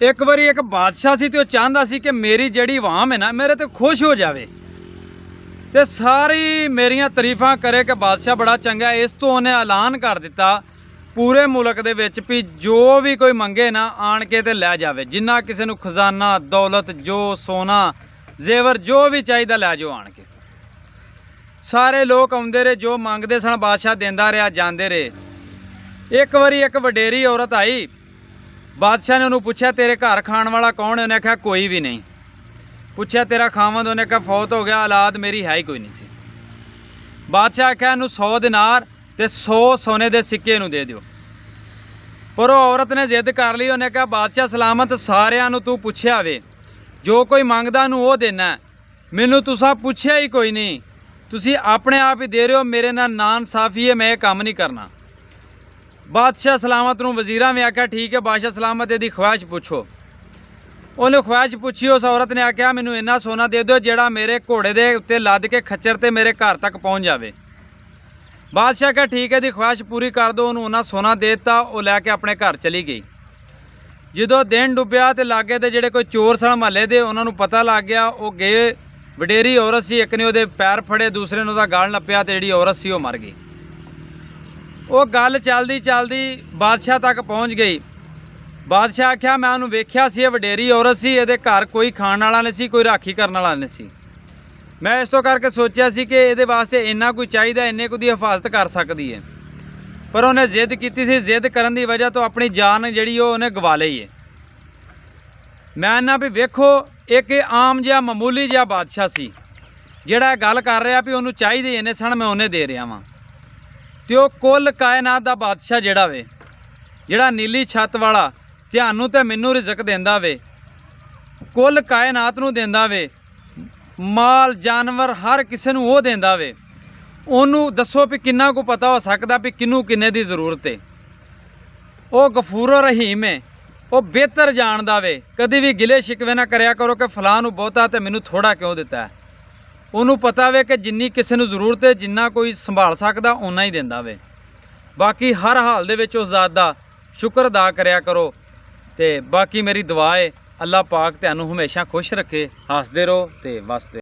एक बारी एक बादशाह सी तो चाहता सी कि मेरी जड़ी वाम है ना मेरे तो खुश हो जाए तो सारी मेरिया तारीफा करे कि बादशाह बड़ा चंगा है। इस तो उन्हें ऐलान कर दिता पूरे मुल्क दे विच भी जो भी कोई मंगे ना आन के ते लै जावे, जिन्ना किसी नूं खजाना दौलत जो सोना जेवर जो भी चाहिए लै जाओ आन के। सारे लोग आउंदे रहे, जो मंगते सन बादशाह देंदा रहा, जांदे रहे। एक बारी एक वडेरी औरत आई, बादशाह ने उन्होंने पूछा तेरे घर खाण वाला कौन है? उन्हें आख्या कोई भी नहीं। पूछा तेरा खावंद? उन्हें कहा फौत हो गया, औलाद मेरी है ही कोई नहीं सी। बादशाह आख्या इनू 100 दिनार ते 100 सोने के सिक्के नूं दे दिओ। पर वो औरत ने जिद कर ली। उन्हें कहा बादशाह सलामत सारिਆਂ ਨੂੰ तू पुछया वे, जो कोई मंगदा नूं वो देना, मैनू तुसां पुछया ही कोई नहीं, तुसी अपने आप ही दे रहे हो। मेरे नाल नाइंसाफी है, मैं ये काम नहीं करना। बादशाह सलामत नूं वजीरां ने आख्या ठीक है बादशाह सलामत इहदी ख्वाहिश पुछो। उन्हें ख्वाहिश पूछी। उस औरत ने आख्या मैनू इन्ना सोना दे दो जिहड़ा मेरे घोड़े के उत्ते लद के खच्चर ते मेरे घर तक पहुँच जाए। बादशाह कहा ठीक है दी ख्वाहिश पूरी कर दो। उन्होंने उन्ना सोना दे दिता, वो लैके अपने घर चली गई। जो दिन डुब्बिया तो लागे दे जिहड़े कोई चोर सन महल्ले दे, उन्होंने पता लग गया। वो गए, वडेरी औरत सी, एक ने उहदे पैर फड़े, दूसरे ने उहदा गल नप्पिया ते जिहड़ी औरत सी वो मर गई। वो गल चलदी चलदी बादशाह तक पहुँच गई। बादशाह आख्या मैं उन्होंने वेख्या सी, वडेरी औरत सी, ये घर कोई खाण वाला नहीं सी, कोई राखी करने वाला नहीं सी। मैं इस तो करके सोचा सी कि ये वास्ते इन्ना कोई चाहिए, इन्ने को दी हिफाजत कर सकती है। पर उन्हें जिद की सी, जिद करन दी वजह तो अपनी जान जी उन्हें गवा ली है। मैं ना भी वेखो एक आम जिहा मामूली जिहा बादशाह सी जिहड़ा गल कर रहा भी उन्होंने चाहिए इन्ने सन, मैं उन्हें दे रहा वां। तो कुल कायनात दा बादशाह जिहड़ा वे, जिहड़ा नीली छत वाला ध्यानू तो मैनू रिजक देंदा वे, कुल कायनात नूं देंदा वे, माल जानवर हर किसी नूं वो देंदा वे। उन्होंने दसो भी किन्ना को पता हो सकता भी किनू किन्ने दी जरूरत है। वो गफूर रहीम है, वो बेहतर जानदा वे। कभी भी गिले शिकवे ना करया करो कि फलां नूं बहुता तो मैनू थोड़ा क्यों दिता है। उन्होंने पता वे कि जिन्नी किसी नूं जरूरत है, जिन्ना कोई संभाल सकता उन्ना ही देंदा वे। बाकी हर हाल दे विच उस ज़ात दा शुक्र अदा करया करो। ते बाकी मेरी दुआ है अल्लाह पाक तुहानूं हमेशा खुश रखे, हसदे रहो ते वसदे।